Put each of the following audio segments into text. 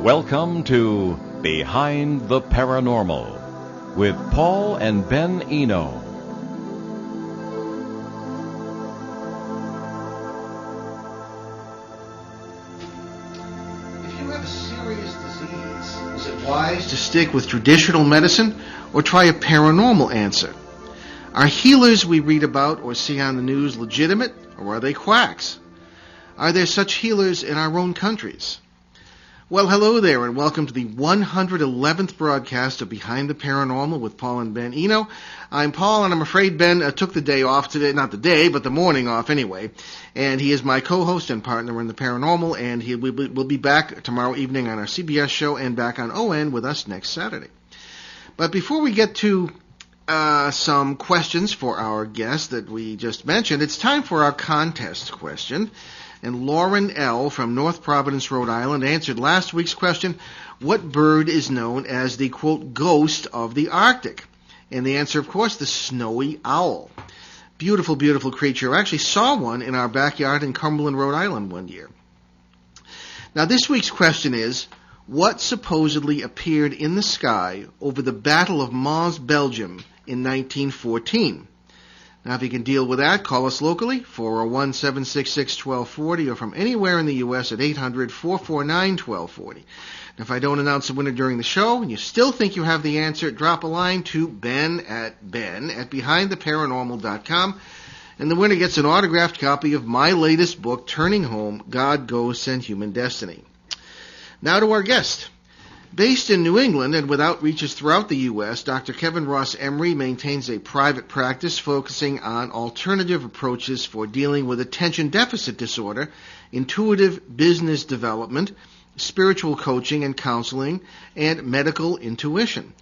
Welcome to Behind the Paranormal with Paul and Ben Eno. If you have a serious disease, is it wise to stick with traditional medicine or try a paranormal answer? Are healers we read about or see on the news legitimate, or are they quacks? Are there such healers in our own countries? Well, hello there, and welcome to the 111th broadcast of Behind the Paranormal with Paul and Ben Eno. I'm Paul, and I'm afraid Ben took the day off today, not the day, but the morning off anyway, and he is my co-host and partner in the Paranormal, and he will be back tomorrow evening on our CBS show and back on ON with us next Saturday. But before we get to some questions for our guest that we just mentioned, it's time for our contest question. And Lauren L. from North Providence, Rhode Island, answered last week's question, what bird is known as the, quote, ghost of the Arctic? And the answer, of course, the snowy owl. Beautiful, beautiful creature. I actually saw one in our backyard in Cumberland, Rhode Island one year. Now, this week's question is, what supposedly appeared in the sky over the Battle of Mons, Belgium in 1914? Now, if you can deal with that, call us locally, 401-766-1240, or from anywhere in the U.S. at 800-449-1240. Now, if I don't announce the winner during the show and you still think you have the answer, drop a line to Ben at BehindTheParanormal.com, and the winner gets an autographed copy of my latest book, Turning Home, God, Ghosts, and Human Destiny. Now to our guest. Based in New England and with outreaches throughout the U.S., Dr. Kevin Ross Emery maintains a private practice focusing on alternative approaches for dealing with attention deficit disorder, intuitive business development, spiritual coaching and counseling, and medical intuition.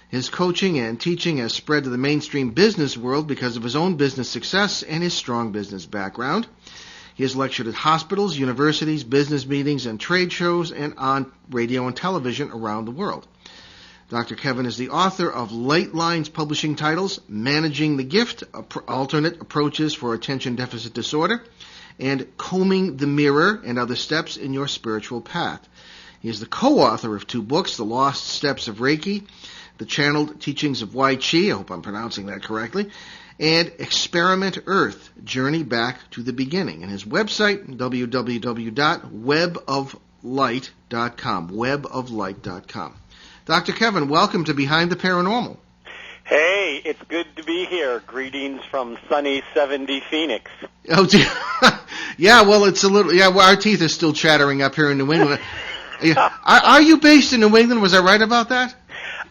His coaching and teaching has spread to the mainstream business world because of his own business success and his strong business background. He has lectured at hospitals, universities, business meetings, and trade shows, and on radio and television around the world. Dr. Kevin is the author of Light Lines publishing titles, Managing the Gift, Alternate Approaches for Attention Deficit Disorder, and Combing the Mirror and Other Steps in Your Spiritual Path. He is the co-author of two books, The Lost Steps of Reiki, The Channeled Teachings of Wai Chi, I hope I'm pronouncing that correctly, and Experiment Earth, Journey Back to the Beginning. And his website, www.weboflight.com, weboflight.com. Dr. Kevin, welcome to Behind the Paranormal. Hey, it's good to be here. Greetings from sunny 70 Phoenix. Oh, dear. Yeah, well, it's a little, yeah, well, our teeth are still chattering up here in New England. Are you based in New England? Was I right about that?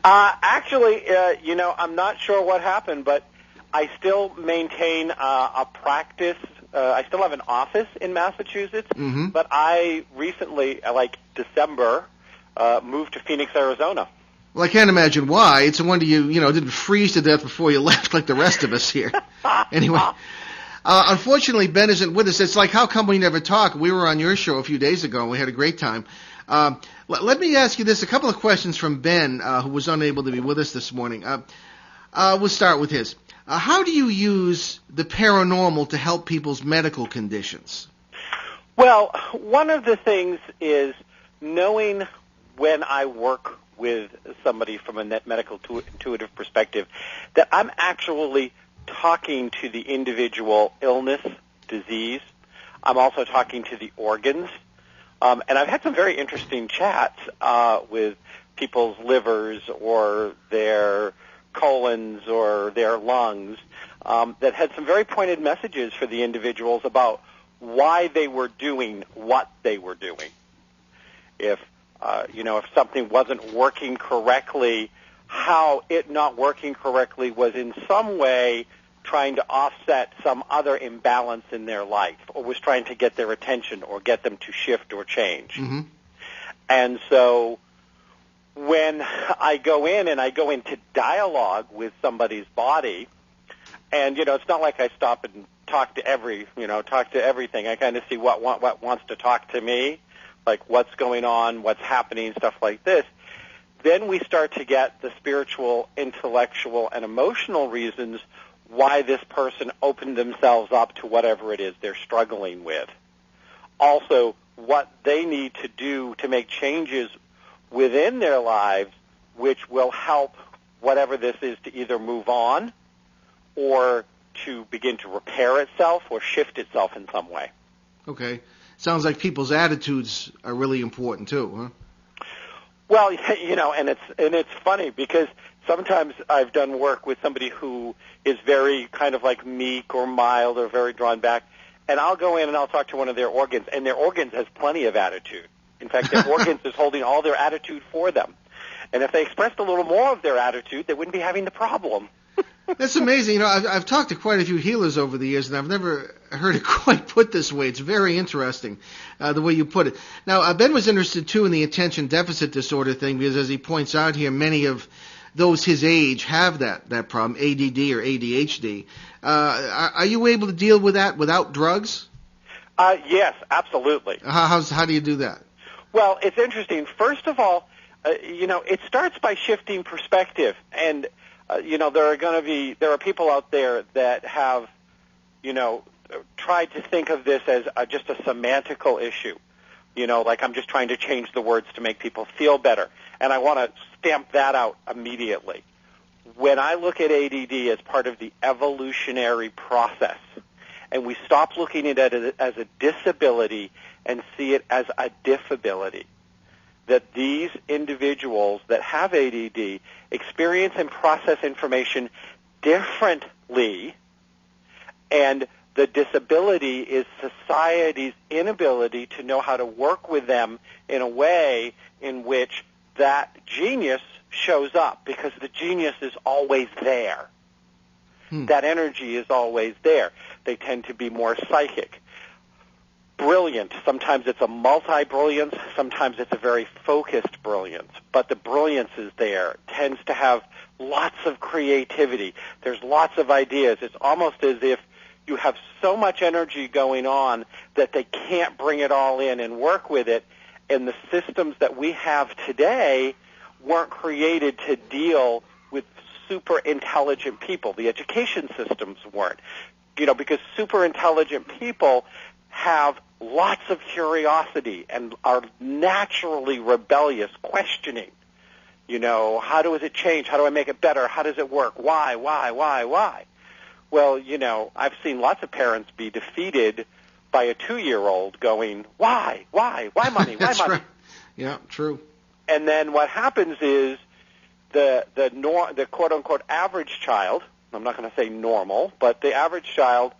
Actually, I'm not sure what happened, but I still maintain a practice. I still have an office in Massachusetts, but I recently, like December, moved to Phoenix, Arizona. Well, I can't imagine why. It's a wonder you didn't freeze to death before you left like the rest of us here. Anyway, unfortunately, Ben isn't with us. It's like, how come we never talk? We were on your show a few days ago, and we had a great time. Let me ask you this, a couple of questions from Ben, who was unable to be with us this morning. We'll start with his. How do you use the paranormal to help people's medical conditions? Well, one of the things is knowing when I work with somebody from a medical intuitive perspective that I'm actually talking to the individual illness, disease. I'm also talking to the organs. And I've had some very interesting chats with people's livers or their colons or their lungs that had some very pointed messages for the individuals about why they were doing what they were doing. If something wasn't working correctly, how it not working correctly was in some way trying to offset some other imbalance in their life, or was trying to get their attention or get them to shift or change. Mm-hmm. And so when I go in and I go into dialogue with somebody's body, and, it's not like I stop and talk to everything. I kind of see what wants to talk to me, like what's going on, what's happening, stuff like this. Then we start to get the spiritual, intellectual, and emotional reasons why this person opened themselves up to whatever it is they're struggling with. Also, what they need to do to make changes within their lives which will help whatever this is to either move on or to begin to repair itself or shift itself in some way. Okay. Sounds like people's attitudes are really important too, huh? Well, and it's funny because sometimes I've done work with somebody who is very kind of like meek or mild or very drawn back, and I'll go in and I'll talk to one of their organs, and their organs has plenty of attitude. In fact, their organs is holding all their attitude for them. And if they expressed a little more of their attitude, they wouldn't be having the problem. That's amazing. I've talked to quite a few healers over the years, and I've never heard it quite put this way. It's very interesting, the way you put it. Now, Ben was interested, too, in the attention deficit disorder thing, because as he points out here, many of those his age have that problem, ADD or ADHD. Are you able to deal with that without drugs? Yes, absolutely. How do you do that? Well, it's interesting. First of all, it starts by shifting perspective, and there are people out there that have, tried to think of this as just a semantical issue. Like I'm just trying to change the words to make people feel better, and I want to stamp that out immediately. When I look at ADD as part of the evolutionary process, and we stop looking at it as a disability and see it as a diffability, that these individuals that have ADD experience and process information differently, and the disability is society's inability to know how to work with them in a way in which that genius shows up, because the genius is always there. That energy is always there. They tend to be more psychic. Brilliant. Sometimes it's a multi-brilliance. Sometimes it's a very focused brilliance. But the brilliance is there. Tends to have lots of creativity. There's lots of ideas. It's almost as if you have so much energy going on that they can't bring it all in and work with it. And the systems that we have today weren't created to deal with super intelligent people. The education systems weren't. Because super intelligent people have lots of curiosity and are naturally rebellious, questioning. How does it change? How do I make it better? How does it work? Why? Well, I've seen lots of parents be defeated by a 2-year-old going, why money? Why That's money? Right. Yeah, true. And then what happens is the quote unquote average child, I'm not going to say normal, but the average child,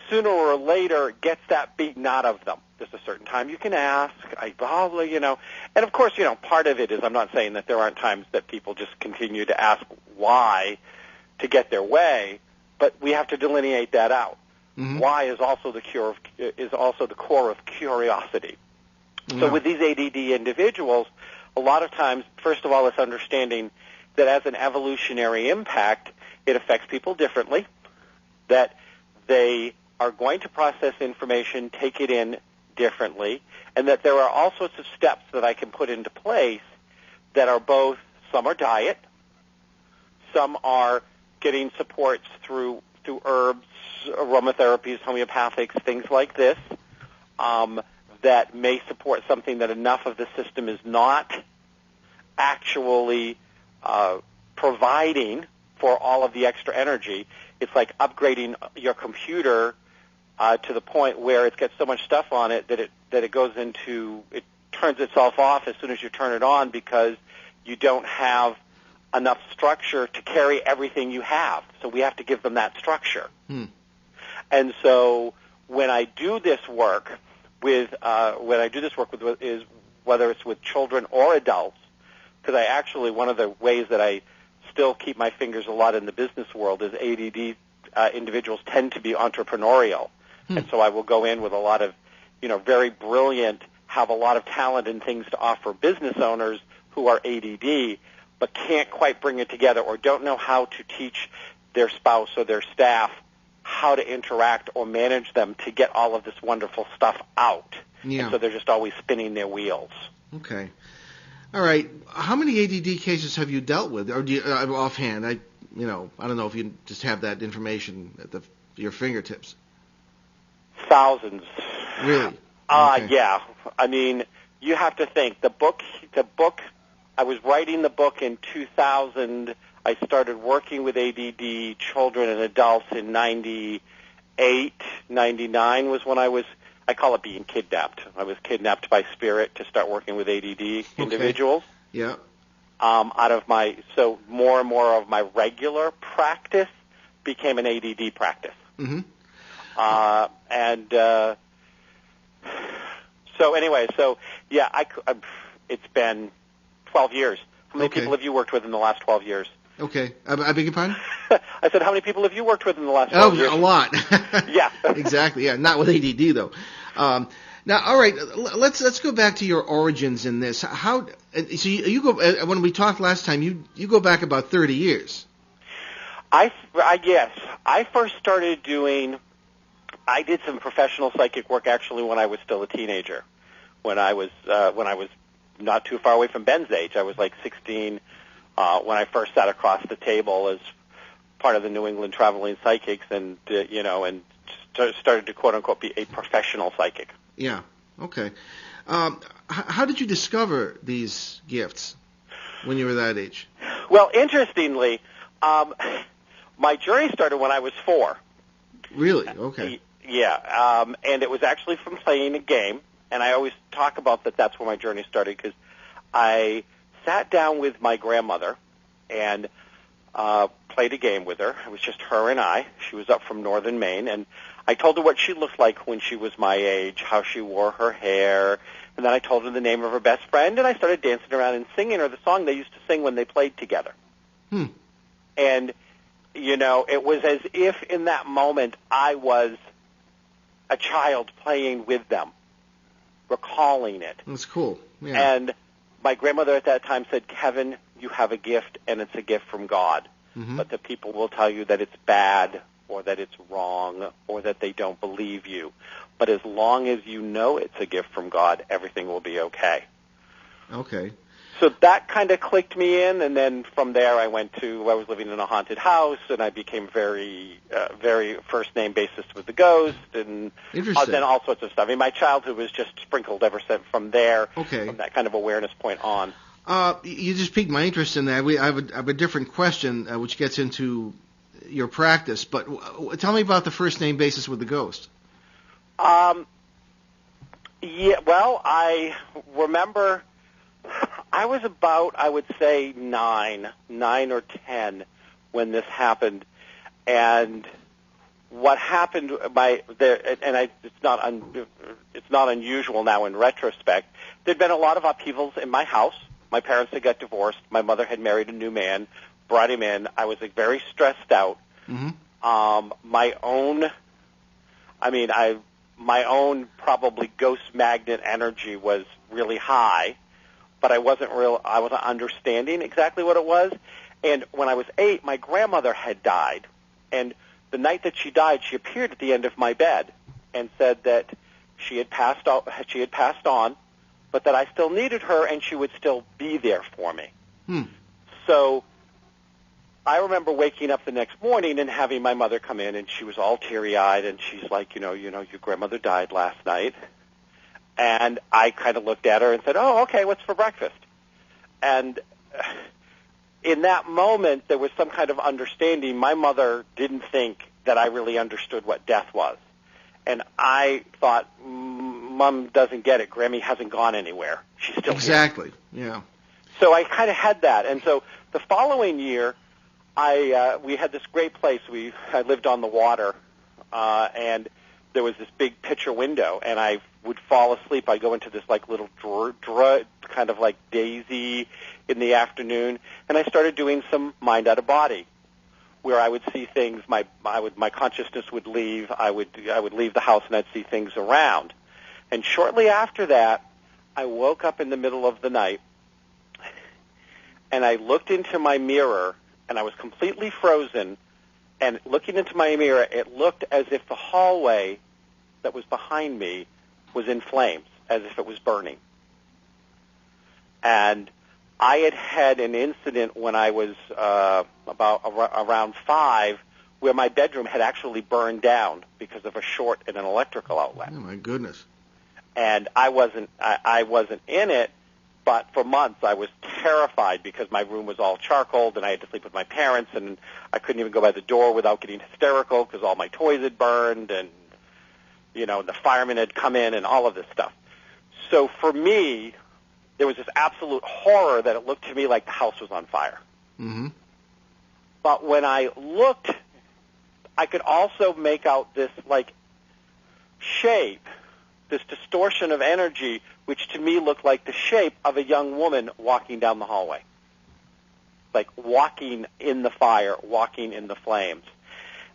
sooner or later gets that beaten out of them. There's a certain time you can ask, and of course, part of it is, I'm not saying that there aren't times that people just continue to ask why to get their way, but we have to delineate that out. Mm-hmm. Why is also the core of curiosity. Yeah. So with these ADD individuals, a lot of times, first of all, it's understanding that as an evolutionary impact, it affects people differently, that they are going to process information, take it in differently, and that there are all sorts of steps that I can put into place that are both, some are diet, some are getting supports through herbs, aromatherapies, homeopathics, things like this, that may support something that enough of the system is not actually providing for all of the extra energy. It's like upgrading your computer to the point where it's got so much stuff on it that it turns itself off as soon as you turn it on, because you don't have enough structure to carry everything you have. So we have to give them that structure. And so when I do this work with is whether it's with children or adults, because I actually, one of the ways that I still keep my fingers a lot in the business world is ADD individuals tend to be entrepreneurial. And so I will go in with a lot of, very brilliant, have a lot of talent and things to offer business owners who are ADD, but can't quite bring it together or don't know how to teach their spouse or their staff how to interact or manage them to get all of this wonderful stuff out. Yeah. And so they're just always spinning their wheels. Okay. All right. How many ADD cases have you dealt with? Or do you, offhand, I don't know if you just have that information at your fingertips. Thousands. Really? Okay. Yeah. I mean, you have to think the book. I was writing the book in 2000. I started working with ADD children and adults in 98, 99 was when I call it being kidnapped. I was kidnapped by spirit to start working with ADD individuals. Yeah. So more and more of my regular practice became an ADD practice. Mm-hmm. It's been 12 years. How many people have you worked with in the last 12 years? Okay. I beg your pardon? I said, how many people have you worked with in the last 12 years? Oh, a lot. Yeah. Exactly. Yeah. Not with ADD though. Now, all right. Let's go back to your origins in this. You go when we talked last time. You go back about 30 years. Yes. I first started I did some professional psychic work actually when I was still a teenager. When I was not too far away from Ben's age. I was like 16 when I first sat across the table as part of the New England Traveling Psychics, and started to quote unquote be a professional psychic. Yeah. Okay. How did you discover these gifts when you were that age? Well, interestingly, my journey started when I was 4. Really? Okay. Yeah. And it was actually from playing a game. And I always talk about that. That's where my journey started, because I sat down with my grandmother and played a game with her. It was just her and I. She was up from northern Maine, and I told her what she looked like when she was my age, how she wore her hair, and then I told her the name of her best friend, and I started dancing around and singing her the song they used to sing when they played together. And, it was as if in that moment I was a child playing with them, recalling it. That's cool. Yeah. And my grandmother at that time said, Kevin, you have a gift, and it's a gift from God. Mm-hmm. But the people will tell you that it's bad, or that it's wrong, or that they don't believe you. But as long as you know it's a gift from God, everything will be okay. Okay. So that kind of clicked me in, and then from there I was living in a haunted house, and I became very first name basis with the ghost, and then all sorts of stuff. I mean, my childhood was just sprinkled ever since from there, from that kind of awareness point on. You just piqued my interest in that. I have a different question, which gets into your practice, but tell me about the first name basis with the ghost. I remember I was about, I would say, 9 or 10 when this happened, and what happened it's not unusual now in retrospect. There'd been a lot of upheavals in my house. My parents had got divorced. My mother had married a new man, brought him in. I was very stressed out. Mm-hmm. My own probably ghost magnet energy was really high, but I wasn't understanding exactly what it was. And when I was 8, my grandmother had died, and the night that she died, she appeared at the end of my bed and said that she had passed on, but that I still needed her and she would still be there for me. So I remember waking up the next morning and having my mother come in, and she was all teary-eyed, and she's like, your grandmother died last night. And I kind of looked at her and said, oh, okay, what's for breakfast? And in that moment, there was some kind of understanding. My mother didn't think that I really understood what death was. And I thought, Mom doesn't get it. Grammy hasn't gone anywhere. She's still Exactly, here. Yeah. So I kind of had that. And so the following year, we had this great place. I lived on the water, and there was this big picture window, and I would fall asleep. I'd go into this little kind of like daisy in the afternoon, and I started doing some mind out of body, where I would see things. My consciousness would leave. I would leave the house, and I'd see things around. And shortly after that, I woke up in the middle of the night, and I looked into my mirror, and I was completely frozen. And looking into my mirror, it looked as if the hallway that was behind me was in flames, as if it was burning. And I had an incident when I was around 5, where my bedroom had actually burned down because of a short in an electrical outlet. Oh, my goodness. and I wasn't in it. But for months, I was terrified because my room was all charcoaled, and I had to sleep with my parents, and I couldn't even go by the door without getting hysterical because all my toys had burned, and the firemen had come in, and all of this stuff. So for me, there was this absolute horror that it looked to me like the house was on fire. Mm-hmm. But when I looked, I could also make out this shape, this distortion of energy, which to me looked like the shape of a young woman walking down the hallway, like walking in the fire, walking in the flames.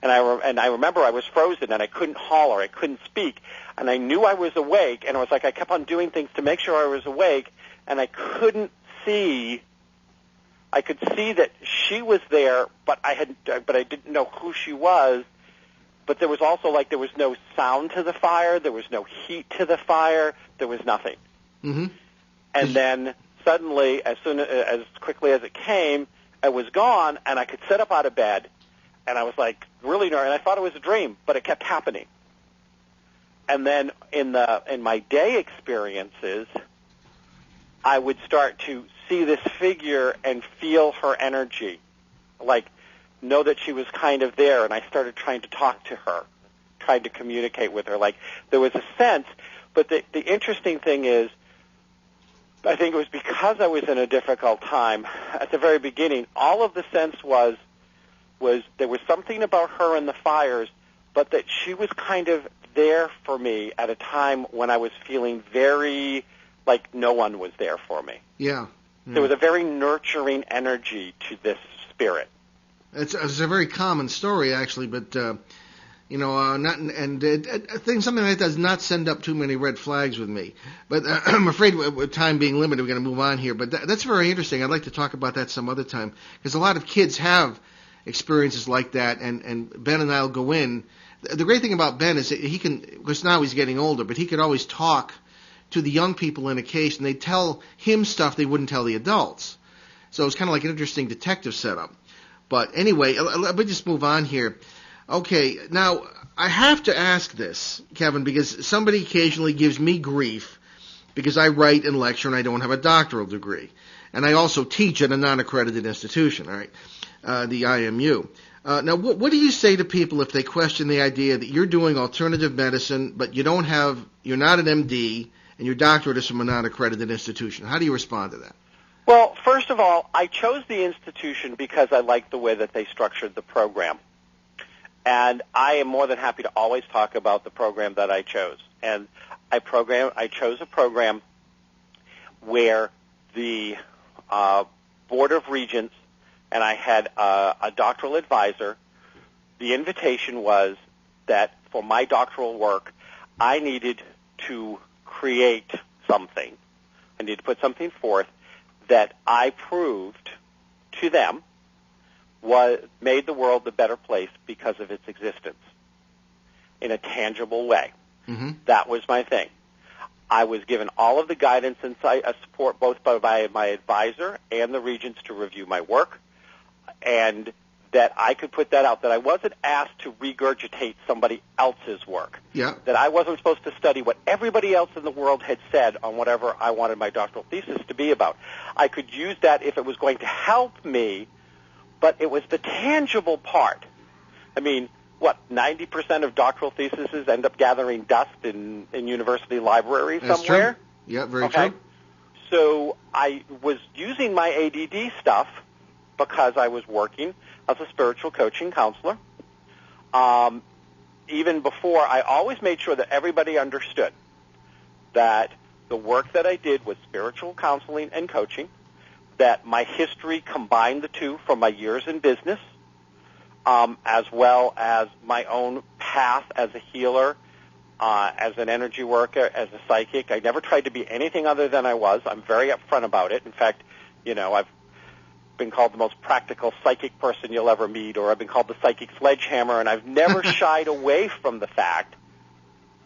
And I remember I was frozen, and I couldn't holler, I couldn't speak, and I knew I was awake, and it was like I kept on doing things to make sure I was awake, and I couldn't see. I could see that she was there, but I didn't know who she was. But there was also there was no sound to the fire, there was no heat to the fire, there was nothing. Mm-hmm. And then suddenly, as quickly as it came, it was gone, and I could sit up out of bed, and I was really nervous, and I thought it was a dream, but it kept happening. And then in my day experiences, I would start to see this figure and feel her energy, know that she was kind of there, and I started trying to talk to her, trying to communicate with her. There was a sense, but the interesting thing is, I think it was because I was in a difficult time at the very beginning, all of the sense was there was something about her and the fires, but that she was kind of there for me at a time when I was feeling very like no one was there for me. Yeah. There was a very nurturing energy to this spirit. It's a very common story, actually, but something that does not send up too many red flags with me. But I'm afraid with time being limited, we're going to move on here. But that's very interesting. I'd like to talk about that some other time, because a lot of kids have experiences like that, and Ben and I'll go in. The great thing about Ben is that he can, because now he's getting older, but he could always talk to the young people in a case, and they tell him stuff they wouldn't tell the adults. So it's kind of like an interesting detective setup. But anyway, let me just move on here. Okay, now I have to ask this, Kevin, because somebody occasionally gives me grief because I write and lecture and I don't have a doctoral degree. And I also teach at a non-accredited institution, all right, the IMU. Now, what do you say to people if they question the idea that you're doing alternative medicine, but you're not an MD, and your doctorate is from a non-accredited institution? How do you respond to that? Well, first of all, I chose the institution because I liked the way that they structured the program. And I am more than happy to always talk about the program that I chose. And I chose a program where the Board of Regents and I had a doctoral advisor. The invitation was that for my doctoral work, I needed to create something. I needed to put something forth that I proved to them made the world a better place because of its existence in a tangible way. Mm-hmm. That was my thing. I was given all of the guidance and support both by my advisor and the regents to review my work, and that I could put that out, that I wasn't asked to regurgitate somebody else's work, that I wasn't supposed to study what everybody else in the world had said on whatever I wanted my doctoral thesis to be about. I could use that if it was going to help me, but it was the tangible part. I mean, 90% of doctoral theses end up gathering dust in university libraries somewhere? True. Yeah, very true. So I was using my ADD stuff because I was working as a spiritual coaching counselor. Even before, I always made sure that everybody understood that the work that I did was spiritual counseling and coaching, that my history combined the two from my years in business, as well as my own path as a healer, as an energy worker, as a psychic. I never tried to be anything other than I was. I'm very upfront about it. In fact, I've been called the most practical psychic person you'll ever meet, or I've been called the psychic sledgehammer, and I've never shied away from the fact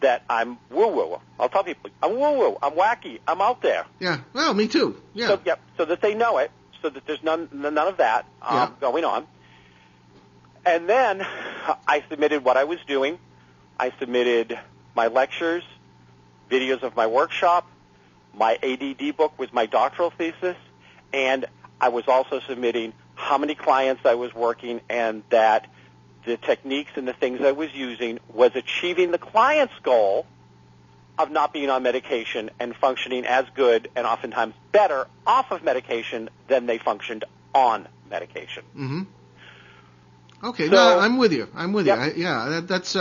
that I'm woo-woo. I'll tell people, I'm woo-woo, I'm wacky, I'm out there. Yeah, well, me too. Yeah. So that they know it, so that there's none of that going on. And then I submitted what I was doing. I submitted my lectures, videos of my workshop. My ADD book was my doctoral thesis, and I was also submitting how many clients I was working and that the techniques and the things I was using was achieving the client's goal of not being on medication and functioning as good and oftentimes better off of medication than they functioned on medication. Mm-hmm. Okay, So, no, I'm with you. Yep. That's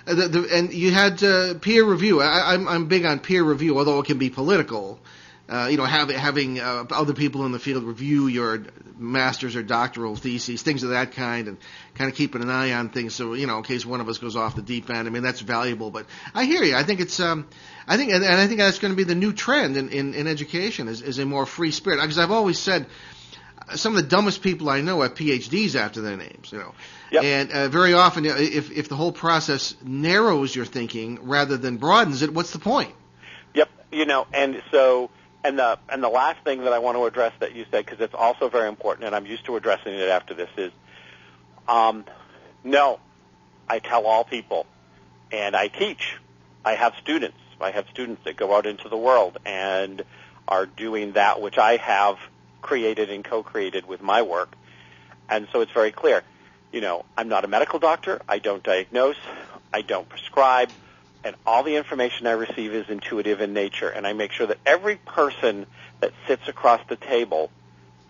and you had peer review. I'm big on peer review, although it can be political. Having other people in the field review your master's or doctoral theses, things of that kind, and kind of keeping an eye on things. So, in case one of us goes off the deep end, I mean, that's valuable. But I hear you. I think it's, I think that's going to be the new trend in education is a more free spirit. Because I've always said, some of the dumbest people I know have PhDs after their names, Yep. And very often, if the whole process narrows your thinking rather than broadens it, what's the point? Yep, and so, and the last thing that I want to address that you said, because it's also very important, and I'm used to addressing it after this, is, no, I tell all people, and I teach. I have students that go out into the world and are doing that which I have created and co-created with my work, and so it's very clear. I'm not a medical doctor. I don't diagnose. I don't prescribe. And all the information I receive is intuitive in nature. And I make sure that every person that sits across the table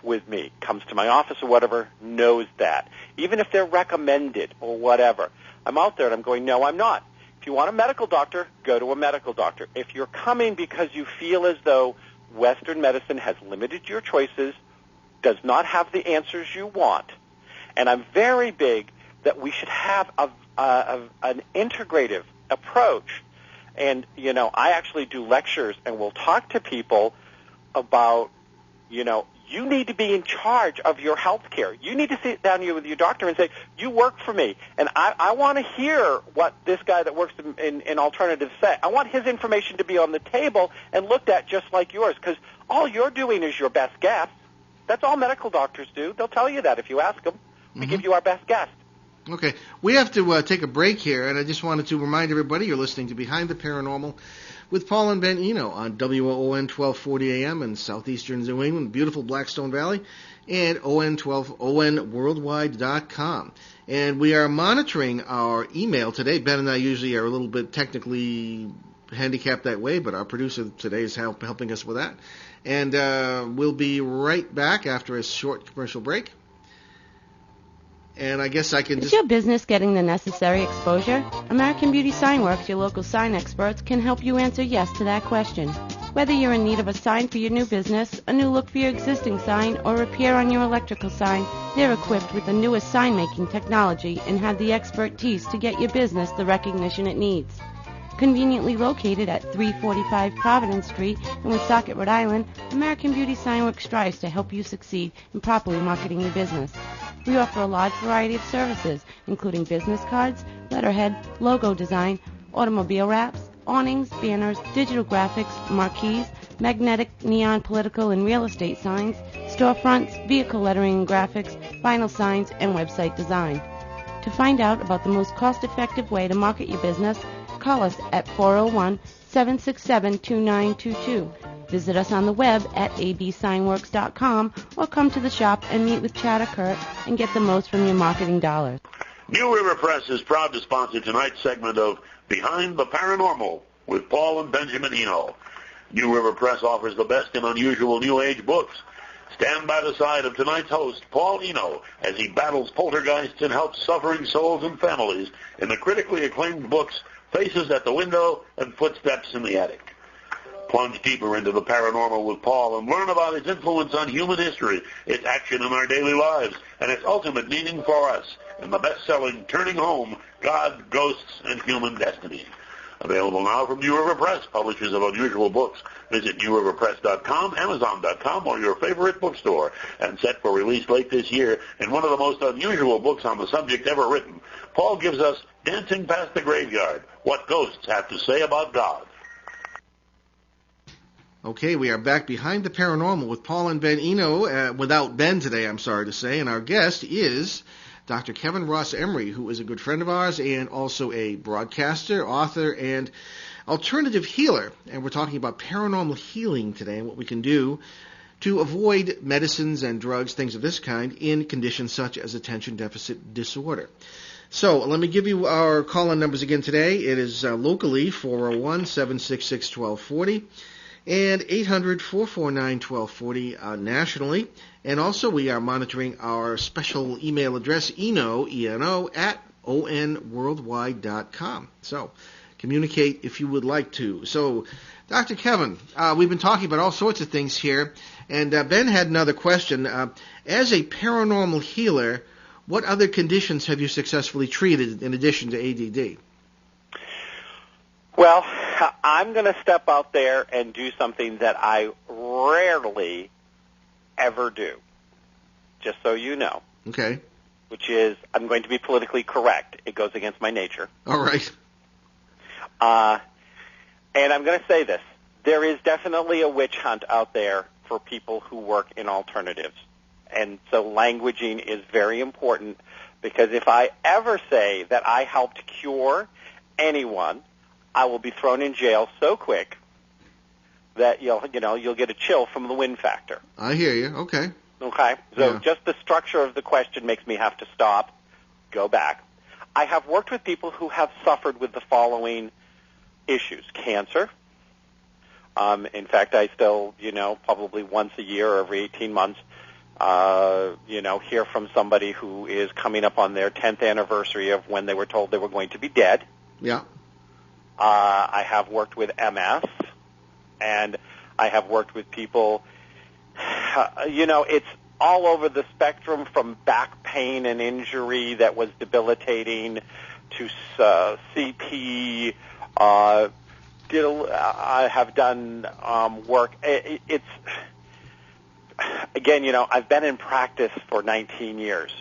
with me, comes to my office or whatever, knows that. Even if they're recommended or whatever. I'm out there and I'm going, no, I'm not. If you want a medical doctor, go to a medical doctor. If you're coming because you feel as though Western medicine has limited your choices, does not have the answers you want, and I'm very big that we should have an integrative approach. And, I actually do lectures and will talk to people about, you need to be in charge of your health care. You need to sit down here with your doctor and say, you work for me, and I want to hear what this guy that works in alternatives say. I want his information to be on the table and looked at just like yours, because all you're doing is your best guess. That's all medical doctors do. They'll tell you that if you ask them. We give you our best guess. Okay. We have to take a break here, and I just wanted to remind everybody you're listening to Behind the Paranormal with Paul and Ben Eno on WOON 1240 AM in southeastern New England, beautiful Blackstone Valley, and ON12ONWorldwide.com. And we are monitoring our email today. Ben and I usually are a little bit technically handicapped that way, but our producer today is helping us with that. And we'll be right back after a short commercial break. And I guess I can Is your business getting the necessary exposure? American Beauty Sign Works, your local sign experts, can help you answer yes to that question. Whether you're in need of a sign for your new business, a new look for your existing sign, or repair on your electrical sign, they're equipped with the newest sign-making technology and have the expertise to get your business the recognition it needs. Conveniently located at 345 Providence Street in Woonsocket, Rhode Island, American Beauty Sign Works strives to help you succeed in properly marketing your business. We offer a large variety of services, including business cards, letterhead, logo design, automobile wraps, awnings, banners, digital graphics, marquees, magnetic, neon, political, and real estate signs, storefronts, vehicle lettering and graphics, vinyl signs, and website design. To find out about the most cost-effective way to market your business, call us at 401-767-2922. Visit us on the web at absignworks.com or come to the shop and meet with Chad or Kurt and get the most from your marketing dollars. New River Press is proud to sponsor tonight's segment of Behind the Paranormal with Paul and Benjamin Eno. New River Press offers the best in unusual New Age books. Stand by the side of tonight's host, Paul Eno, as he battles poltergeists and helps suffering souls and families in the critically acclaimed books Faces at the Window and Footsteps in the Attic. Plunge deeper into the paranormal with Paul and learn about its influence on human history, its action in our daily lives, and its ultimate meaning for us in the best-selling Turning Home, God, Ghosts, and Human Destiny. Available now from New River Press, publishers of unusual books. Visit newriverpress.com, amazon.com, or your favorite bookstore. And set for release late this year in one of the most unusual books on the subject ever written, Paul gives us Dancing Past the Graveyard, What Ghosts Have to Say About God. Okay, we are back Behind the Paranormal with Paul and Ben Eno, without Ben today, I'm sorry to say, and our guest is Dr. Kevin Ross Emery, who is a good friend of ours and also a broadcaster, author, and alternative healer, and we're talking about paranormal healing today and what we can do to avoid medicines and drugs, things of this kind, in conditions such as attention deficit disorder. So let me give you our call-in numbers again today. It is locally 401-766-1240 and 800-449-1240 nationally. And also we are monitoring our special email address, ENO, at onworldwide.com. So communicate if you would like to. So, Dr. Kevin, we've been talking about all sorts of things here, and Ben had another question. As a paranormal healer, what other conditions have you successfully treated in addition to ADD? Well, I'm going to step out there and do something that I rarely ever do, just so you know. Okay. Which is, I'm going to be politically correct. It goes against my nature. All right. And I'm going to say this. There is definitely a witch hunt out there for people who work in alternatives. And so languaging is very important, because if I ever say that I helped cure anyone, I will be thrown in jail so quick that you'll get a chill from the wind factor. I hear you. Okay. Okay? So just the structure of the question makes me have to stop, go back. I have worked with people who have suffered with the following issues. Cancer. In fact, I still, probably once a year or every 18 months, hear from somebody who is coming up on their 10th anniversary of when they were told they were going to be dead. Yeah. I have worked with MS, and I have worked with people, it's all over the spectrum, from back pain and injury that was debilitating to CP. I have done work. It's again, I've been in practice for 19 years,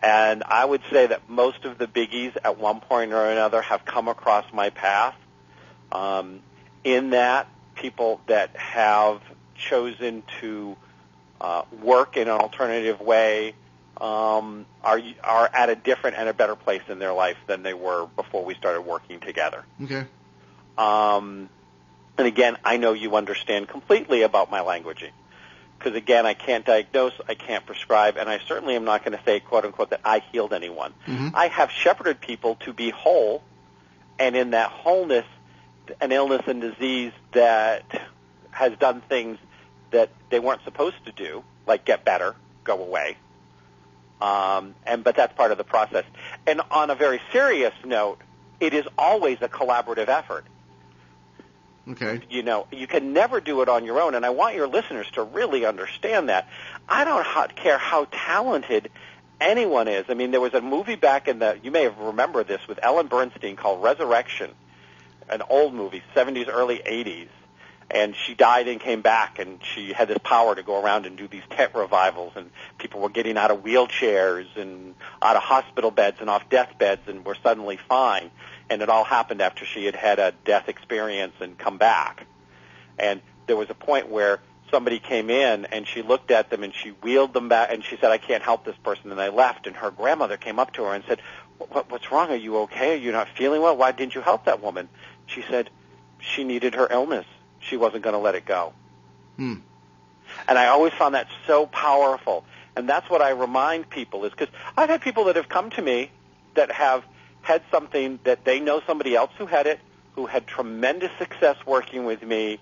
and I would say that most of the biggies at one point or another have come across my path. In that, people that have chosen to work in an alternative way are at a different and a better place in their life than they were before we started working together. Okay. And again, I know you understand completely about my languaging, because again, I can't diagnose, I can't prescribe, and I certainly am not going to say, quote unquote, that I healed anyone. Mm-hmm. I have shepherded people to be whole, and in that wholeness, an illness and disease that has done things that they weren't supposed to do, like get better, go away. But that's part of the process. And on a very serious note, it is always a collaborative effort. Okay. You can never do it on your own, and I want your listeners to really understand that. I don't care how talented anyone is. I mean, there was a movie back you may have remembered this, with Ellen Bernstein called Resurrection, an old movie, 70s, early 80s. And she died and came back, and she had this power to go around and do these tent revivals, and people were getting out of wheelchairs and out of hospital beds and off deathbeds and were suddenly fine. And it all happened after she had had a death experience and come back. And there was a point where somebody came in, and she looked at them, and she wheeled them back, and she said, I can't help this person, and they left. And her grandmother came up to her and said, what's wrong? Are you okay? Are you not feeling well? Why didn't you help that woman? She said she needed her illness. She wasn't going to let it go. And I always found that so powerful. And that's what I remind people, is because I've had people that have come to me that have had something that they know somebody else who had it, who had tremendous success working with me,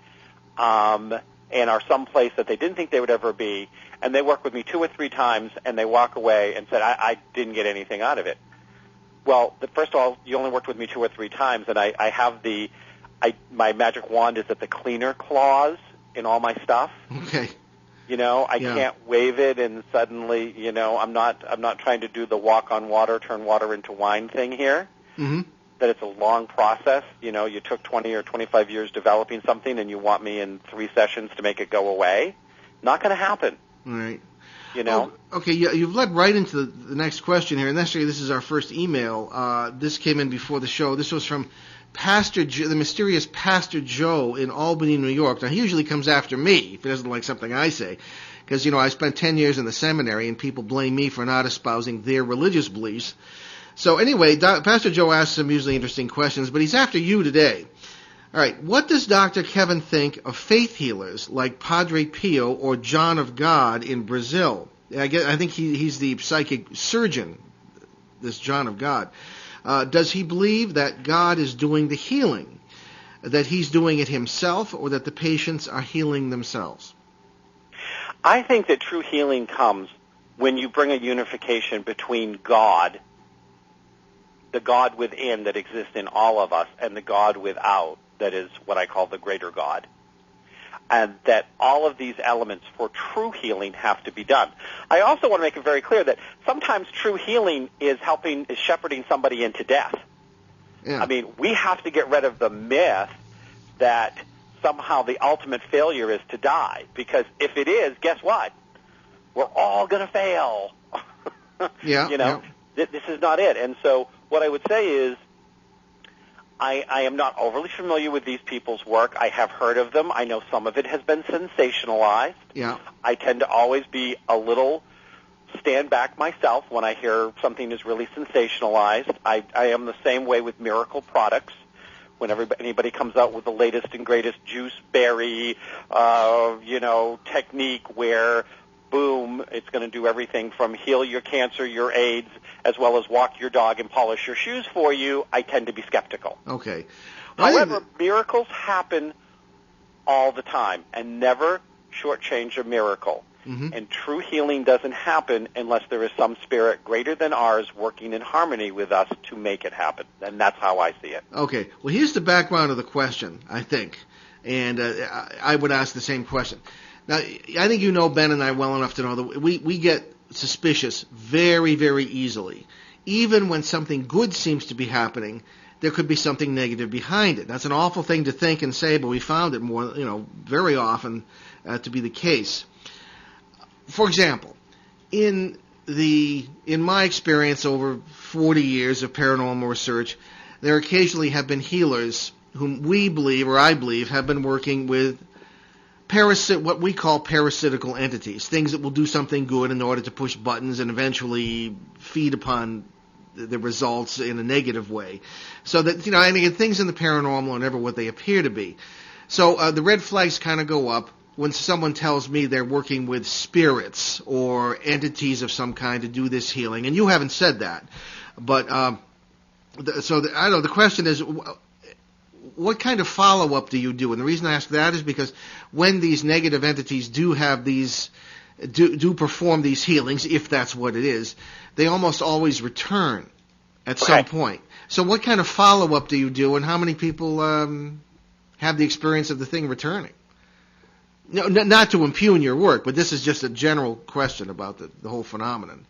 and are someplace that they didn't think they would ever be, and they work with me 2 or 3 times, and they walk away and said, I didn't get anything out of it. Well, first of all, you only worked with me 2 or 3 times, and I have my magic wand is at the cleaner clause in all my stuff. Okay. I can't wave it and suddenly, I'm not trying to do the walk on water, turn water into wine thing here. Mm-hmm. That it's a long process. You took 20 or 25 years developing something, and you want me in 3 sessions to make it go away. Not going to happen. All right. Okay, you've led right into the next question here, and actually this is our first email. This came in before the show. This was from the mysterious Pastor Joe in Albany, New York. Now, he usually comes after me if he doesn't like something I say, because, I spent 10 years in the seminary, and people blame me for not espousing their religious beliefs. So anyway, Pastor Joe asks some usually interesting questions, but he's after you today. All right, what does Dr. Kevin think of faith healers like Padre Pio or John of God in Brazil? I think he's the psychic surgeon, this John of God. Does he believe that God is doing the healing, that he's doing it himself, or that the patients are healing themselves? I think that true healing comes when you bring a unification between God, the God within that exists in all of us, and the God without, that is what I call the greater God. And that all of these elements for true healing have to be done. I also want to make it very clear that sometimes true healing is shepherding somebody into death. Yeah. I mean, we have to get rid of the myth that somehow the ultimate failure is to die. Because if it is, guess what? We're all going to fail. Yeah. This is not it. And so what I would say is, I am not overly familiar with these people's work. I have heard of them. I know some of it has been sensationalized. Yeah. I tend to always be a little stand back myself when I hear something is really sensationalized. I am the same way with miracle products. When anybody comes out with the latest and greatest juice berry, technique where, boom, it's going to do everything from heal your cancer, your AIDS, as well as walk your dog and polish your shoes for you, I tend to be skeptical. Okay. However, miracles happen all the time, and never shortchange a miracle. Mm-hmm. And true healing doesn't happen unless there is some spirit greater than ours working in harmony with us to make it happen. And that's how I see it. Okay. Well, here's the background of the question, I think. And I would ask the same question. Now, I think you know Ben and I well enough to know that we get suspicious very, very easily. Even when something good seems to be happening, there could be something negative behind it. That's an awful thing to think and say, but we found it very often to be the case. For example, in my experience over 40 years of paranormal research, there occasionally have been healers whom we believe, or I believe, have been working with what we call parasitical entities, things that will do something good in order to push buttons and eventually feed upon the results in a negative way. So that, I think things in the paranormal are never what they appear to be. So the red flags kind of go up when someone tells me they're working with spirits or entities of some kind to do this healing. And you haven't said that. But I don't know, the question is, what kind of follow-up do you do? And the reason I ask that is because when these negative entities do perform these healings, if that's what it is, they almost always return at some point. So what kind of follow-up do you do, and how many people have the experience of the thing returning? No, not to impugn your work, but this is just a general question about the whole phenomenon.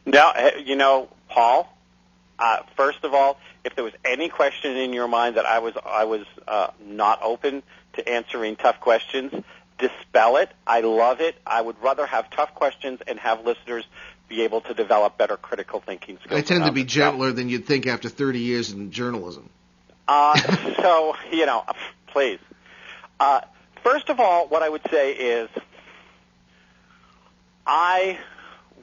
Now, Paul, first of all, if there was any question in your mind that I was not open to answering tough questions, dispel it. I love it. I would rather have tough questions and have listeners be able to develop better critical thinking skills. I tend to be gentler than you'd think after 30 years in journalism. Please. First of all, what I would say is I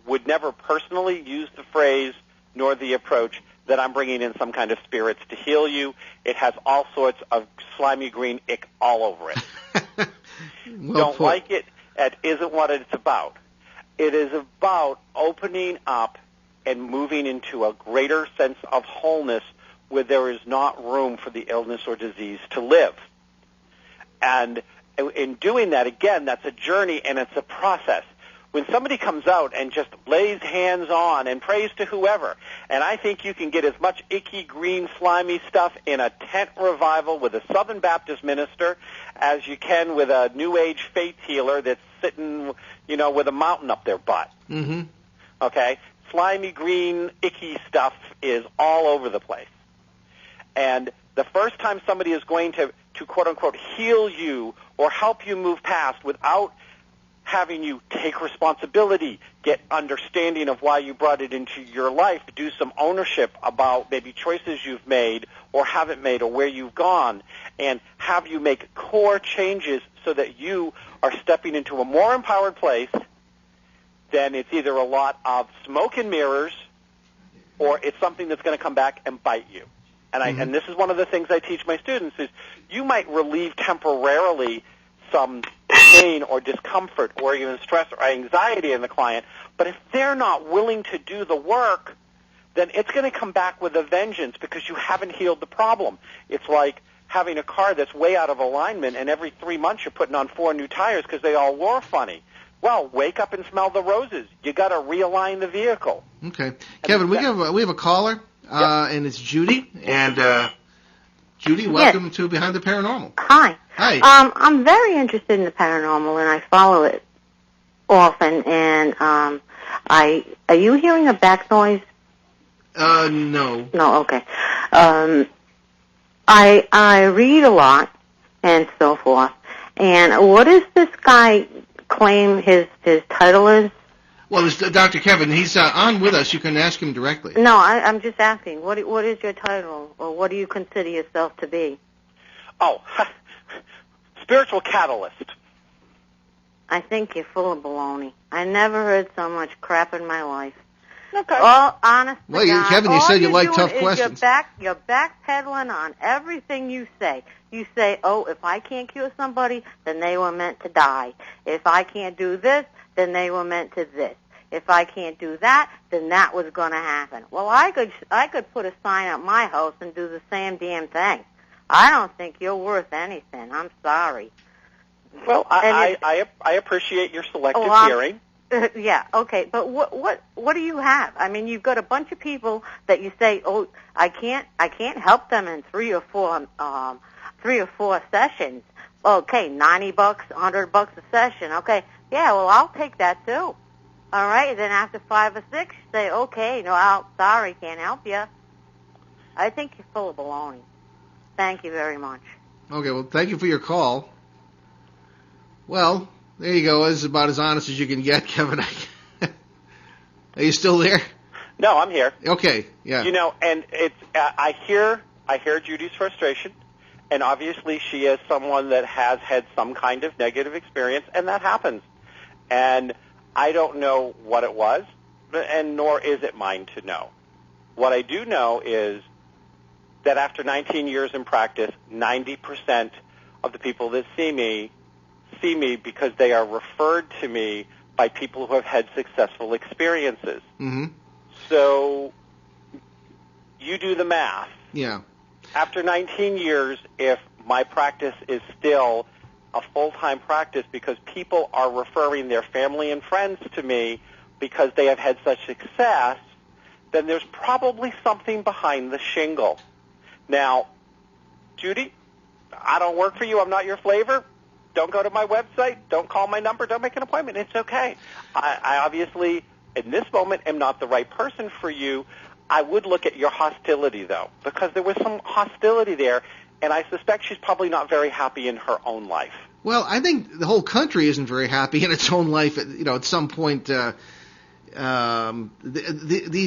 would never personally use the phrase nor the approach that I'm bringing in some kind of spirits to heal you. It has all sorts of slimy green ick all over it. Don't like it. That isn't what it's about. It is about opening up and moving into a greater sense of wholeness where there is not room for the illness or disease to live. And in doing that, again, that's a journey and it's a process. When somebody comes out and just lays hands on and prays to whoever, and I think you can get as much icky, green, slimy stuff in a tent revival with a Southern Baptist minister as you can with a New Age faith healer that's sitting, with a mountain up their butt. Mm-hmm. Okay? Slimy, green, icky stuff is all over the place. And the first time somebody is going to quote-unquote heal you or help you move past without having you take responsibility, get understanding of why you brought it into your life, do some ownership about maybe choices you've made or haven't made or where you've gone, and have you make core changes so that you are stepping into a more empowered place, then it's either a lot of smoke and mirrors or it's something that's going to come back and bite you. And this is one of the things I teach my students is you might relieve temporarily some pain or discomfort or even stress or anxiety in the client, but if they're not willing to do the work, then it's going to come back with a vengeance because you haven't healed the problem. It's like having a car that's way out of alignment, and every 3 months you're putting on 4 new tires because they all wore funny. Well, wake up and smell the roses. You got to realign the vehicle. Okay, Kevin, we have a caller, and it's Judy. And Judy, welcome to Behind the Paranormal. Hi. Hi. I'm very interested in the paranormal, and I follow it often. And are you hearing a back noise? No. No. Okay. I read a lot and so forth. And what does this guy claim his title is? Well, it's Dr. Kevin. He's on with us. You can ask him directly. No, I'm just asking. What is your title, or what do you consider yourself to be? Oh, spiritual catalyst. I think you're full of baloney. I never heard so much crap in my life. Okay. All honest. Well, Kevin, you said you like tough questions. You're backpedaling on everything you say. You say, oh, if I can't cure somebody, then they were meant to die. If I can't do this, then they were meant to this. If I can't do that, then that was going to happen. Well, I could put a sign at my house and do the same damn thing. I don't think you're worth anything. I'm sorry. Well, I appreciate your selective hearing. Yeah, okay, but what do you have? I mean, you've got a bunch of people that you say, oh, I can't help them in 3 or 4 sessions. Okay, $90, $100 a session. Okay, yeah, well, I'll take that too. All right, then after 5 or 6, you say, okay, no, sorry, can't help you. I think you're full of baloney. Thank you very much. Okay, well, thank you for your call. Well, there you go. This is about as honest as you can get, Kevin. Are you still there? No, I'm here. Okay, yeah. You know, and it's I hear Judy's frustration, and obviously she is someone that has had some kind of negative experience, and that happens. And I don't know what it was, and nor is it mine to know. What I do know is that after 19 years in practice, 90% of the people that see me because they are referred to me by people who have had successful experiences. Mm-hmm. So you do the math. Yeah. After 19 years, if my practice is still a full-time practice because people are referring their family and friends to me because they have had such success, then there's probably something behind the shingle. Now, Judy, I don't work for you. I'm not your flavor. Don't go to my website. Don't call my number. Don't make an appointment. It's okay. I obviously, in this moment, am not the right person for you. I would look at your hostility, though, because there was some hostility there, and I suspect she's probably not very happy in her own life. Well, I think the whole country isn't very happy in its own life. At some point, these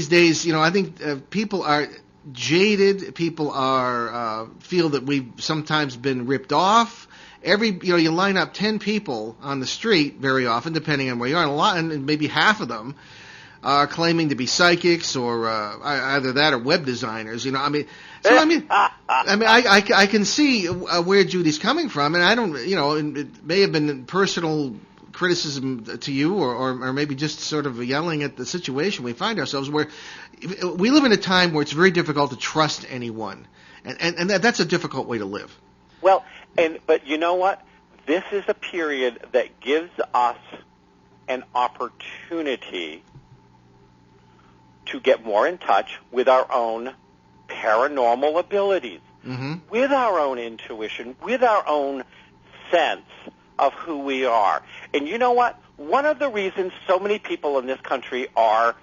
days, I think people are jaded. People are feel that we've sometimes been ripped off. You line up 10 people on the street very often, depending on where you are, and maybe half of them are claiming to be psychics or either that or web designers. I can see where Judy's coming from, and I don't, it may have been personal criticism to you, or maybe just sort of yelling at the situation we find ourselves, where we live in a time where it's very difficult to trust anyone, and that's a difficult way to live. Well, but you know what? This is a period that gives us an opportunity to get more in touch with our own paranormal abilities, with our own intuition, with our own sense of who we are. And you know what? One of the reasons so many people in this country are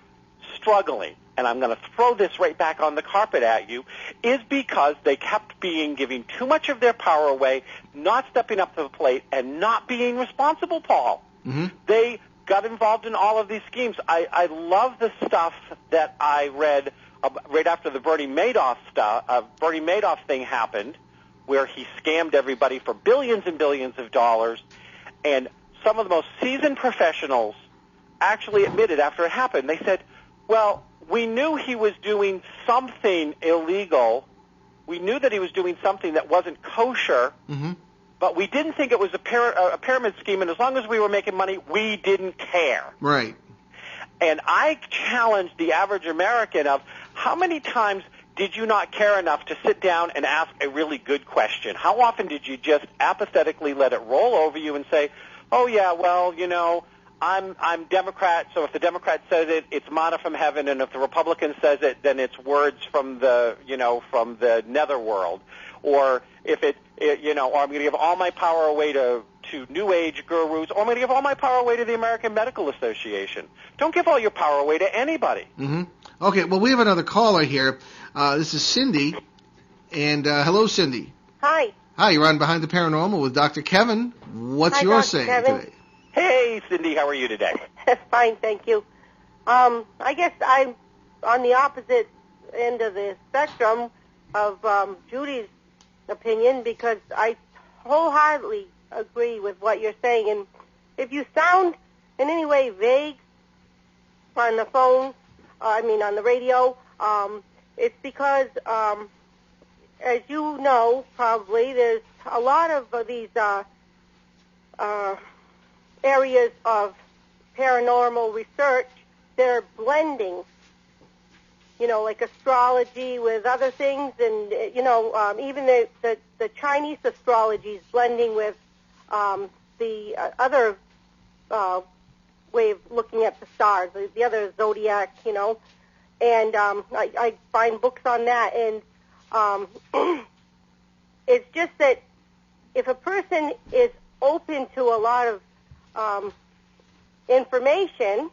struggling, and I'm going to throw this right back on the carpet at you, is because they kept giving too much of their power away, not stepping up to the plate, and not being responsible, Paul. Mm-hmm. They got involved in all of these schemes. I love the stuff that I read right after the Bernie Madoff thing happened, where he scammed everybody for billions and billions of dollars, and some of the most seasoned professionals actually admitted after it happened, they said, well, we knew he was doing something illegal We knew that he was doing something that wasn't kosher, but we didn't think it was a pyramid scheme, and as long as we were making money, we didn't care. Right. And I challenged the average American of how many times did you not care enough to sit down and ask a really good question? How often did you just apathetically let it roll over you and say, oh, yeah, well, you know, I'm Democrat, so if the Democrat says it, it's manna from heaven, and if the Republican says it, then it's words from the, you know, from the netherworld. Or if or I'm going to give all my power away to New Age gurus, or I'm going to give all my power away to the American Medical Association. Don't give all your power away to anybody. Okay, well, we have another caller here. This is Cindy. And hello, Cindy. Hi. Hi, you're on Behind the Paranormal with Dr. Kevin. What's your saying today? Hey, Cindy, how are you today? Fine, thank you. I guess I'm on the opposite end of the spectrum of Judy's opinion, because I wholeheartedly agree with what you're saying. And if you sound in any way vague on the phone, on the radio, it's because, as you know, probably, there's a lot of these areas of paranormal research that are blending, like astrology with other things, and, even the Chinese astrology is blending with the other way of looking at the stars, the other zodiac, and I find books on that, and it's just that if a person is open to a lot of information,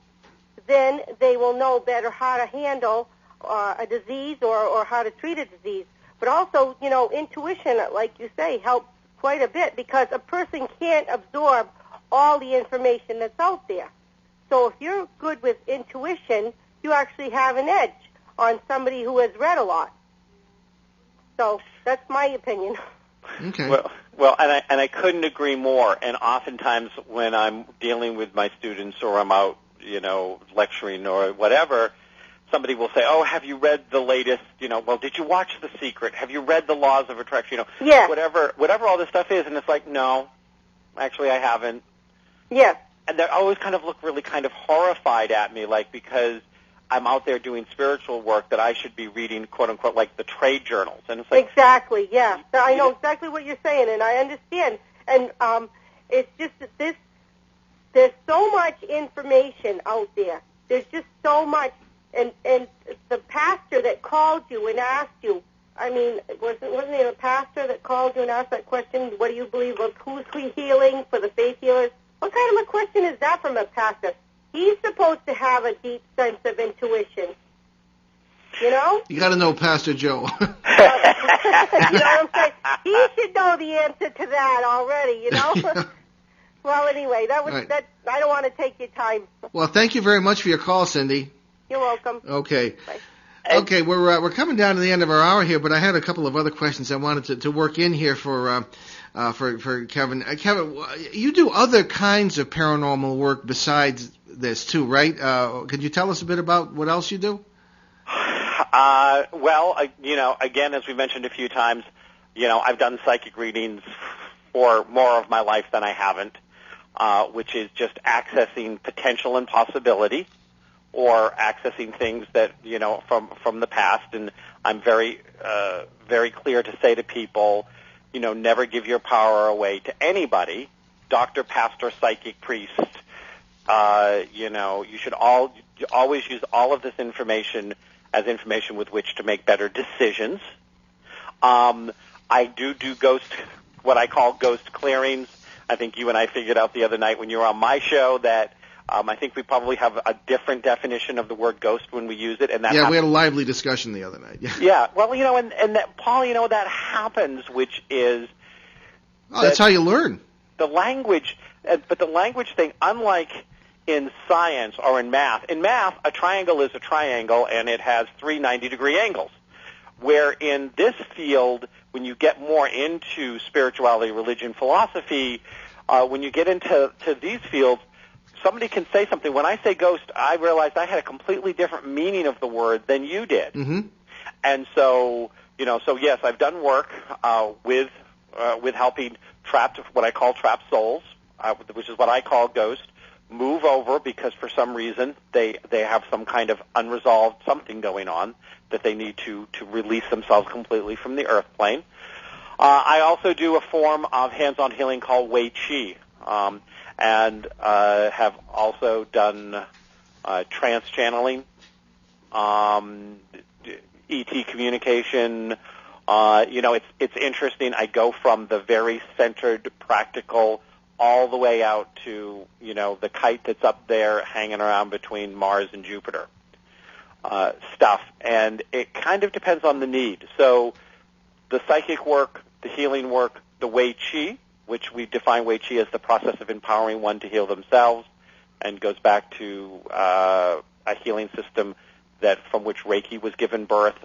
then they will know better how to handle a disease or how to treat a disease. But also, intuition, like you say, helps quite a bit, because a person can't absorb all the information that's out there. So if you're good with intuition, you actually have an edge on somebody who has read a lot. So that's my opinion. Okay. Well, and I couldn't agree more. And oftentimes when I'm dealing with my students or I'm out, lecturing or whatever, somebody will say, "Oh, have you read the latest? Well, did you watch The Secret? Have you read The Laws of Attraction? Yeah. Whatever all this stuff is." And it's like, no, actually, I haven't. Yeah. And they always kind of look really kind of horrified at me, like, because I'm out there doing spiritual work, that I should be reading, quote unquote, like the trade journals. And it's like, exactly, yeah. I know exactly what you're saying, and I understand. And it's just that there's so much information out there. There's just so much. And the pastor that called you and asked you, wasn't it a pastor that called you and asked that question? What do you believe of who's healing for the faith healers? What kind of a question is that from a pastor? He's supposed to have a deep sense of intuition. You got to know Pastor Joe. You know what I'm saying? He should know the answer to that already, Well, anyway, that was right. that. I don't want to take your time. Well, thank you very much for your call, Cindy. You're welcome. Okay. Bye. Okay, we're coming down to the end of our hour here, but I had a couple of other questions I wanted to work in here for Kevin. Kevin, you do other kinds of paranormal work besides this too, right? Could you tell us a bit about what else you do? Again, as we mentioned a few times, I've done psychic readings for more of my life than I haven't, which is just accessing potential and possibility, or accessing things that, from the past. And I'm very, very clear to say to people, never give your power away to anybody, doctor, pastor, psychic, priest. You should always use all of this information as information with which to make better decisions. I do what I call ghost clearings. I think you and I figured out the other night when you were on my show that I think we probably have a different definition of the word ghost when we use it. And that we had a lively discussion the other night. Yeah. Well, and that, Paul, that happens, which is... Oh, that's how you learn. The language, but the language thing, unlike in science or in math, a triangle is a triangle, and it has 3 90-degree angles. Where in this field, when you get more into spirituality, religion, philosophy, when you get into these fields, somebody can say something. When I say ghost, I realized I had a completely different meaning of the word than you did. Mm-hmm. And so, So yes, I've done work with helping what I call trapped souls, which is what I call ghosts, move over because for some reason they have some kind of unresolved something going on that they need to release themselves completely from the earth plane. I also do a form of hands-on healing called Wei Qi, and have also done trance channeling, ET communication. It's interesting. I go from the very centered, practical, all the way out to, the kite that's up there hanging around between Mars and Jupiter stuff. And it kind of depends on the need. So the psychic work, the healing work, the Wei Qi, which we define Wei Qi as the process of empowering one to heal themselves, and goes back to a healing system from which Reiki was given birth,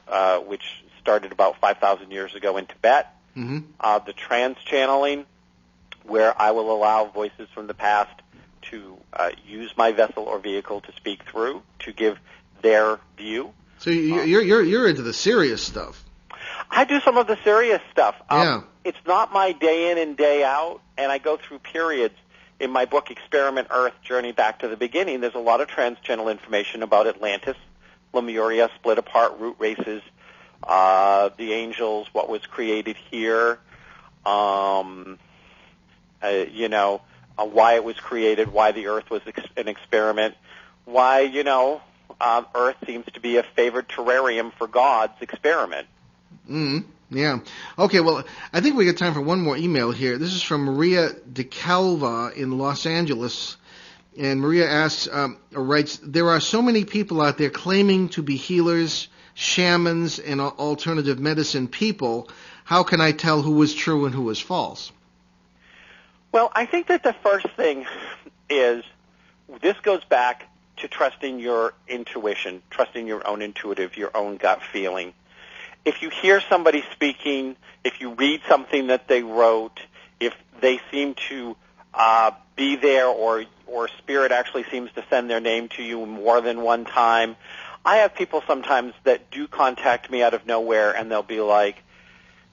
which started about 5,000 years ago in Tibet. The trance channeling, where I will allow voices from the past to use my vessel or vehicle to speak through, to give their view. So you're into the serious stuff. I do some of the serious stuff. Yeah. It's not my day in and day out, and I go through periods. In my book, Experiment Earth, Journey Back to the Beginning, there's a lot of trans-channel information about Atlantis, Lemuria, split apart root races, the angels, what was created here, why it was created, why the Earth was an experiment, why, Earth seems to be a favored terrarium for God's experiment. Yeah. Okay, well, I think we got time for one more email here. This is from Maria DeCalva in Los Angeles. And Maria asks, writes, there are so many people out there claiming to be healers, shamans, and alternative medicine people. How can I tell who is true and who is false? Well, I think that the first thing is, this goes back to trusting your intuition, trusting your own intuitive, your own gut feeling. If you hear somebody speaking, if you read something that they wrote, if they seem to be there, or Spirit actually seems to send their name to you more than one time. I have people sometimes that do contact me out of nowhere, and they'll be like,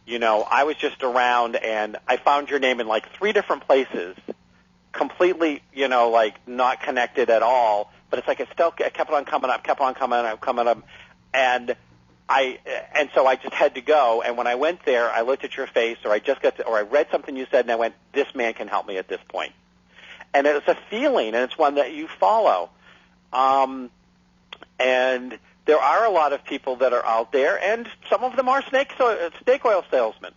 I was just around, and I found your name in like 3 different places, completely, not connected at all, but it's like it kept on coming up, and so I just had to go, and when I went there, I looked at your face, or I read something you said, and I went, this man can help me at this point. And it's a feeling, and it's one that you follow. And there are a lot of people that are out there, and some of them are snake oil salesmen.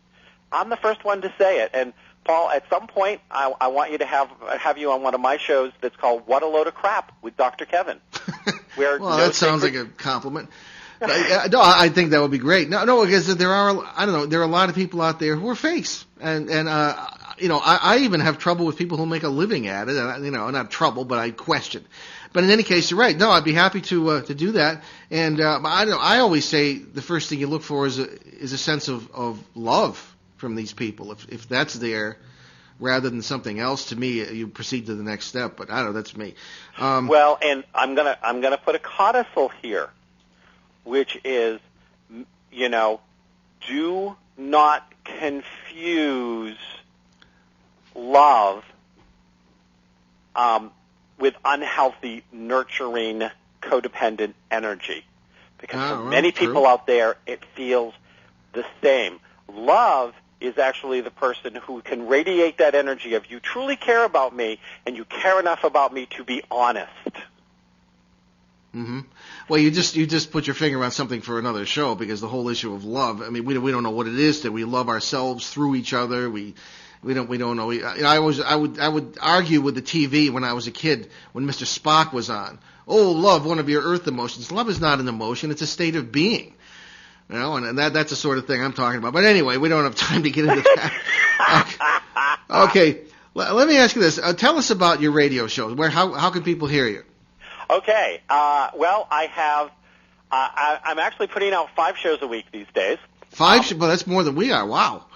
I'm the first one to say it. And Paul, at some point, I want you to have you on one of my shows that's called What a Load of Crap with Dr. Kevin. Well, that sounds like a compliment. No, I think that would be great. No, because there are a lot of people out there who are fakes, and I even have trouble with people who make a living at it. And, not trouble, but I question. But in any case, you're right. No, I'd be happy to do that. And I always say the first thing you look for is a sense of love from these people. If that's there, rather than something else, to me, you proceed to the next step. But I don't know. That's me. Well, and I'm gonna put a codicil here, which is, do not confuse love with unhealthy, nurturing, codependent energy. Because for many people out there, it feels the same. Love is actually the person who can radiate that energy of, you truly care about me, and you care enough about me to be honest. Mm-hmm. Well, you just put your finger on something for another show, because the whole issue of love, I mean, we don't know what it is, that we love ourselves through each other. We don't know. I would argue with the TV when I was a kid, when Mr. Spock was on. Oh, love, one of your earth emotions. Love is not an emotion, it's a state of being. And that's the sort of thing I'm talking about. But anyway, we don't have time to get into that. Okay, let me ask you this. Tell us about your radio shows. How can people hear you? Okay. Well, I have. I'm actually putting out 5 shows a week these days. 5? Well, that's more than we are. Wow.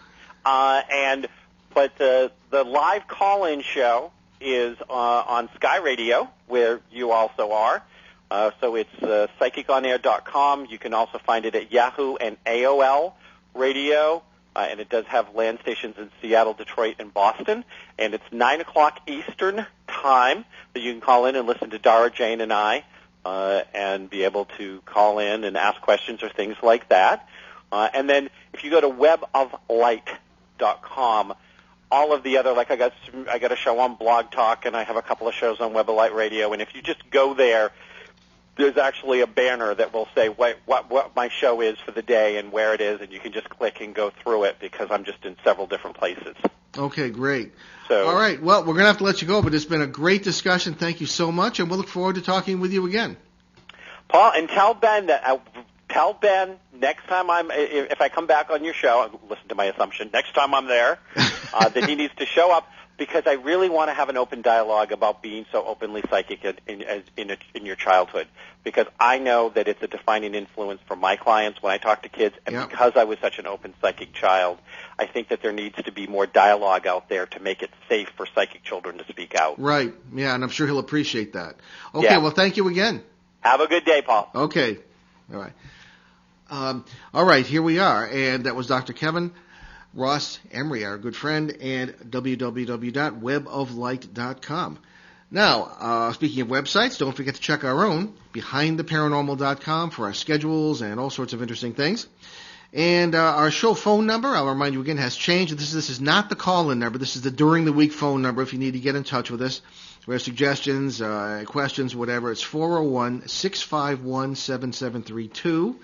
But the live call-in show is on Sky Radio, where you also are. So it's psychiconair.com. You can also find it at Yahoo and AOL, Radio, and it does have land stations in Seattle, Detroit, and Boston. And it's 9 o'clock Eastern time that you can call in and listen to Dara, Jane, and I, and be able to call in and ask questions or things like that. And then if you go to weboflight.com, all of the other, like I got a show on Blog Talk, and I have a couple of shows on Web of Light Radio, and if you just go there, there's actually a banner that will say what my show is for the day and where it is, and you can just click and go through it because I'm just in several different places. Okay, great. So, all right, well, we're going to have to let you go, but it's been a great discussion. Thank you so much, and we'll look forward to talking with you again. Paul, and tell Ben that next time if I come back on your show, listen to my assumption, next time I'm there, that he needs to show up, because I really want to have an open dialogue about being so openly psychic in your childhood, because I know that it's a defining influence for my clients when I talk to kids, and because I was such an open psychic child, I think that there needs to be more dialogue out there to make it safe for psychic children to speak out. Right, yeah, and I'm sure he'll appreciate that. Okay, well, thank you again. Have a good day, Paul. Okay, all right. All right, here we are, and that was Dr. Kevin Ross Emery, our good friend, and www.weboflight.com. Now, speaking of websites, don't forget to check our own, behindtheparanormal.com, for our schedules and all sorts of interesting things. And our show phone number, I'll remind you again, has changed. This is not the call-in number. This is the during-the-week phone number if you need to get in touch with us. We have suggestions, questions, whatever. It's 401-651-7732.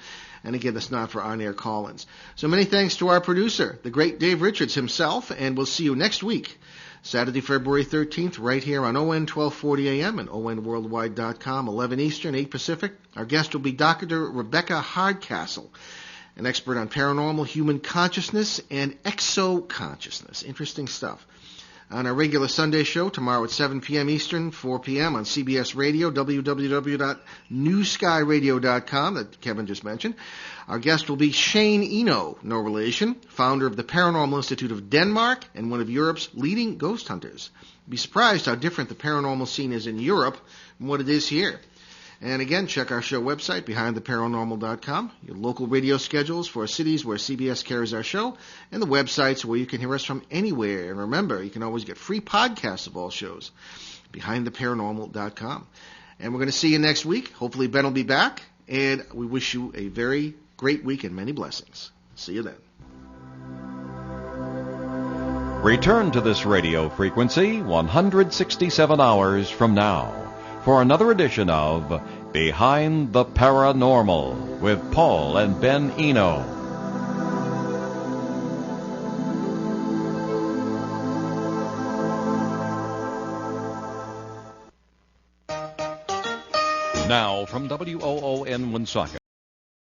And again, that's not for on-air call-ins. So many thanks to our producer, the great Dave Richards himself, and we'll see you next week, Saturday, February 13th, right here on ON 1240 AM and ONWorldwide.com, 11 Eastern, 8 Pacific. Our guest will be Dr. Rebecca Hardcastle, an expert on paranormal, human consciousness, and exo-consciousness. Interesting stuff. On our regular Sunday show tomorrow at 7 p.m. Eastern, 4 p.m. on CBS Radio, www.newskyradio.com, that Kevin just mentioned. Our guest will be Shane Eno, no relation, founder of the Paranormal Institute of Denmark and one of Europe's leading ghost hunters. You'd be surprised how different the paranormal scene is in Europe from what it is here. And again, check our show website, behindtheparanormal.com, your local radio schedules for cities where CBS carries our show, and the websites where you can hear us from anywhere. And remember, you can always get free podcasts of all shows, behindtheparanormal.com. And we're going to see you next week. Hopefully Ben will be back, and we wish you a very great week and many blessings. See you then. Return to this radio frequency 167 hours from now for another edition of Behind the Paranormal with Paul and Ben Eno. Now from WOON Woonsocket.